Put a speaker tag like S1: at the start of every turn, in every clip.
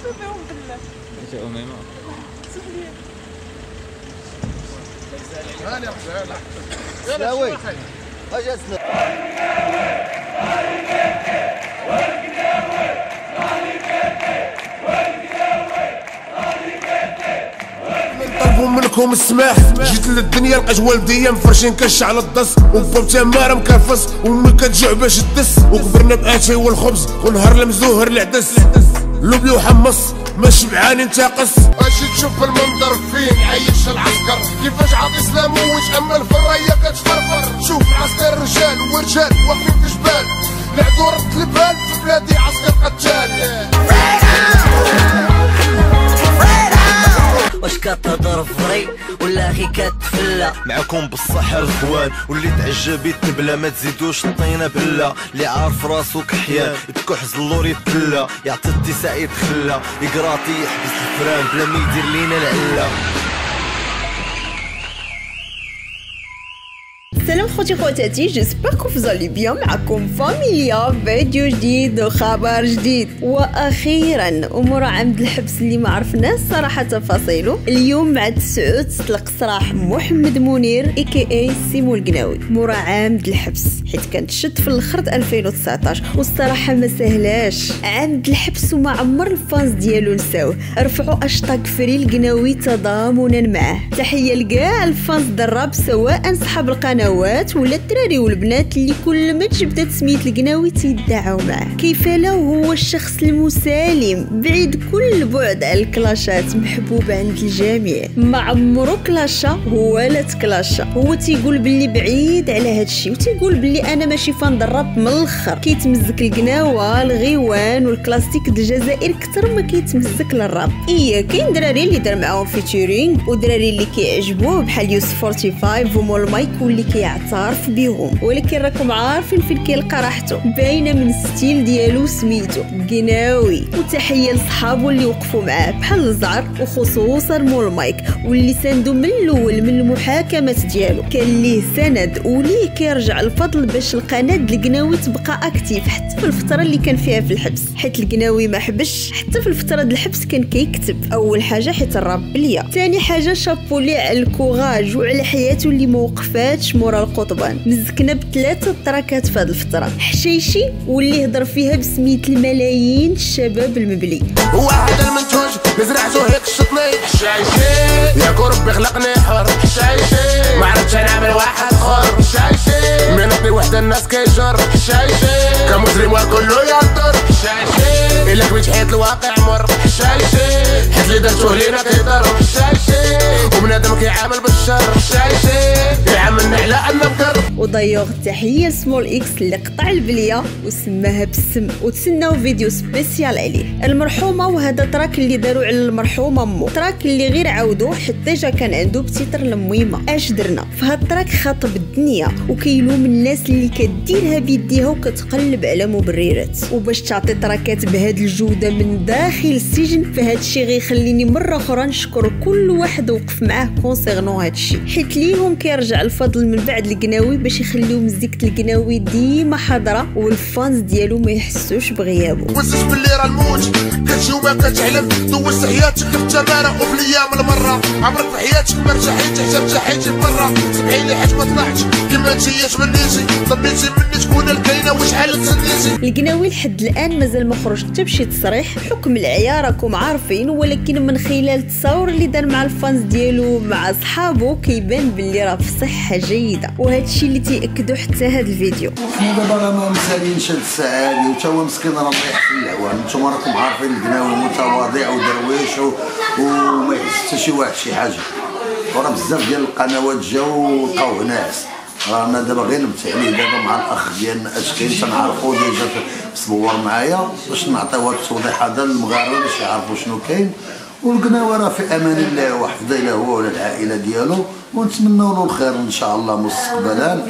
S1: بهم بالله.
S2: انت اميمه
S3: هاني يلا
S4: سلاوي اجا
S3: نطلبوا منكم السماح. جيت للدنيا لقيت والديا مفرشين كش على الدس، وباب تماره مكرفس، وامي كتجوع باش تدس، وكبرنا باتاي والخبز ونهار المزوهر العدس، لوبيا وحمص ما شبعان انتقص. اجي تشوف المنظر فين عايش العسكر، كيفاش عاطي سلام وجه اما الفرايه كتفرفر. شوف عسكر رجال ورجال واقفين في جبال، العدو رد البال في بلادي عسكر قتال.
S5: واش كتهضر فري ولا غي كتفلا؟
S6: معاكم بالصحة الخوان، واللي تعجب يتبلا ما تزيدوش الطينة بلا. اللي عارف راسو كحيان يتكح زلور يتبلا، يعطي التساع يتخلى، يقراطي يحبس الفران بلا ما يدير لينا العلا.
S7: سلام خوتي خواتاتي، جيسبر كو فوزالي بيان. معكم فاميليا فيديو جديد وخبر جديد. واخيرا امور عمد الحبس اللي ما عرفناش صراحه تفاصيله اليوم مع تسعود تطلق سراح محمد منير اي سيمو القناوي مورا عمد الحبس، حيت كانت شد في الاخر 2019 والصراحه ما سهلاش عمد الحبس وما عمر الفانز ديالو نساوه. رفعوا اشطاق فري القناوي تضامنا معاه. تحيه لكاع الفانز دراب سواء صحاب القنوات ولا الدراري والبنات اللي كل ما تجبدت سميت القناوي تيدعوا معاه. كيف لا هو الشخص المسالم بعيد كل بعد على الكلاشات، محبوب عند الجميع، ما عمرو كلاشا ولا تكلاشا. هو تيقول باللي بعيد على هادشي وتيقول باللي انا ماشي فان دراب من الاخر. كيتمزك القناوه الغيوان والكلاسيك د الجزائر اكثر ما كيتمزك للراب. كاين دراري اللي دار معاهم فيتشرينغ ودراري اللي كيعجبوه بحال يوسف 45 ومول مايك واللي كيعترف بهم، ولكن راكم عارفين فين كيلقى راحته، باينه من الستيل ديالو سميتو قناوي. وتحيه لصحابو اللي وقفوا معاه بحال الزعر وخصوصا مول مايك واللي ساندو من الاول من المحاكمات ديالو. كان ليه سند وليه كيرجع الفضل باش القناه القناوي تبقى اكتيف حتى في الفتره اللي كان فيها في الحبس، حيت القناوي ما حبش حتى في الفتره ديال الحبس كان كيكتب. اول حاجه حيت الراب بليا، ثاني حاجه شابو ليه على الكوراج وعلى حياته اللي ما وقفاتش مورا القطبان. مزكنا بثلاثه تراكات في هذه الفتره، حشيشي واللي هضر فيها بسميه الملايين الشباب المبلي،
S3: واحد المنتوج نزرعتو هيك الشطني حشايشي، ياك ربي خلقني حر حشايشي، ما عرفتش نعمل واحد اخر حشايشي، منطني وحده الناس كيجر حشايشي، كمجرم والكل يهضر حشايشي، الا كبيت حياة الواقع مر حشايشي، حيت اللي درتوه لينا كيضر حشايشي، وبنادم كيعامل بالشر حشايشي، يعاملنا على اننا مكر.
S7: ودايوغ تحيه لسمول اكس اللي قطع البليه وسماها بالسم، وتسناو فيديو سبيسيال عليه. المرحومه وهذا تراك اللي داروا على المرحومه مو، تراك اللي غير عاودوه حتى ديجا كان عنده بتيتر المهمه. اش درنا في هاد التراك؟ خاطب الدنيا وكيلوم الناس اللي كديرها بيديها وكتقلب على مبررات، وباش تعطي تراكات بهاد الجوده من داخل السجن، فهاد الشيء غيخليني مره اخرى نشكر كل واحد وقف معاه كونسيرنو هاد الشيء، حيت ليهم كيرجع الفضل من بعد القناوي باش يخليو مزيكة القناوي ديما حاضره والفانز ديالو ما يحسوش بغيابه.
S3: وزج باللي راه الموت كتجي وما كتعلم، دوزت حياتك في التماره وفي الايام المره، عمرك في حياتك ما رتاحيتش حتى ارتاحيتي برا، سمحي لي حيت ما طلعتش كيما نتيا تمنيتي، طبيتي مني تكون الكاينه وشحال تسنيتي.
S7: القناوي لحد الان مازال ما خرج حتى بشي تصريح حكم العيار راكم عارفين، ولكن من خلال التصاور اللي دار مع الفانز ديالو مع صحابو كيبان باللي راه في صحه جيده، وهذا الشيء اللي تياكدوا حتى هذا الفيديو.
S4: حنا دابا راه ما مسالينش هاد الساعه هادي، وتا هو مسكين راه مطيح في الهوان. نتوما راكم عارفين القناوي متواضع ودرويش وما يحس حتى شي واحد شي حاجه، وراه بزاف ديال القنوات جاو لقاوه ناعس. رانا دابا غير نبت عليه دابا مع الاخ ديالنا اش كاين تنعرفو ديجا صور معايا باش نعطيو هاد التوضيح هذا للمغاربه باش يعرفوا شنو كاين. والقناوي راه في امان الله وحفظه له هو والعائله ديالو، ونتمنوا له الخير ان شاء الله مستقبلا.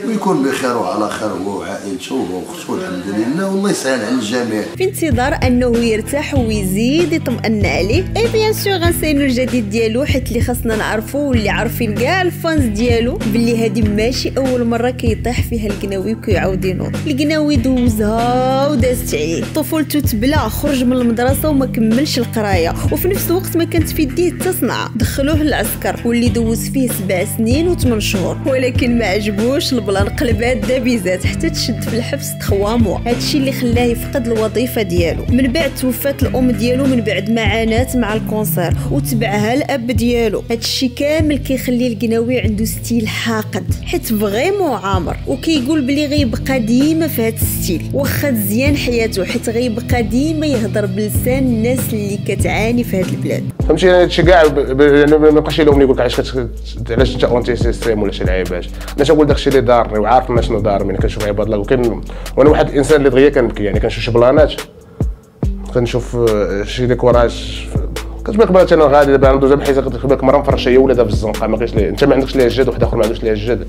S4: ويكون بخير وعلى خير هو وعائلته واخته الحمد لله، والله يسهل على الجميع.
S7: في انتظار انه يرتاح ويزيد يطمئن عليه اي بيان سور غنسينو الجديد ديالو، حيت اللي خاصنا نعرفو واللي عارفين كاع الفانز ديالو بلي هادي ماشي اول مره كيطيح فيها القناوي وكيعاود ينوض. القناوي دوزها ودازت عليه، طفولته تبلا، خرج من المدرسه وما كملش القرايه، وفي نفس الوقت ما كانت في يديه حتى صنعه. دخلوه للعسكر واللي دوز فيه 7 سنين و8 شهور، ولكن ما عجبوش البلان، قلبات دابيزات حتى تشد في الحبس 3 موا. هادشي اللي خلاه يفقد الوظيفه ديالو. من بعد توفات الام ديالو من بعد معاناه مع الكونسير، وتبعها الاب ديالو. هادشي كامل كيخلي القناوي عنده ستيل حاقد، حيت فريمون عامر، وكيقول بلي غيبقى ديما في هاد الستيل واخا تزيان حياته، حيت غيبقى ديما يهضر بلسان الناس اللي كتعاني في هاد البلاد.
S1: فهمتي يعني هادشي كاع يعني ما يبقاش يلومني يقول لك علاش انت اونتي سيستيم ولا شي لعيبات. انا تنقول داكشي اللي دارني وعارف ما شنو دار. يعني كنشوف عباد الله وانا واحد الانسان اللي دغيا كنبكي، يعني كنشوف شي بلانات، كنشوف شي ديكوراج كتبان قبالات انا غادي دابا ندوز بحيت كتبان مره مفرشه هي ولادها في الزنقه، ما كاينش انت ما عندكش ليها الجد وواحد اخر ما عندوش ليها الجد.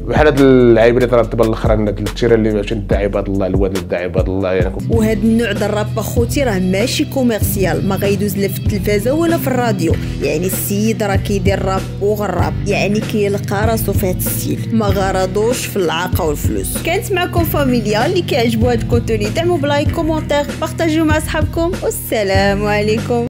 S1: بحال هاد اللعيبه اللي طرات دابا الاخرى، هاد التيره اللي فهمتي ندعي عباد الله، الواد ندعي عباد الله يعني.
S7: وهذا النوع د الراب اخوتي راه ماشي كوميرسيال، ما غيدوز لا في التلفازه ولا في الراديو. يعني السيد راه كيدير راب وغراب، يعني كيلقى راسو في هذا الستيل، ما غرضوش في العاقه والفلوس. كانت معكم فاميليا، اللي كيعجبو هذا الكونتوني دعموا بلايك، كومونتير، بارطاجيو مع صحابكم، والسلام عليكم.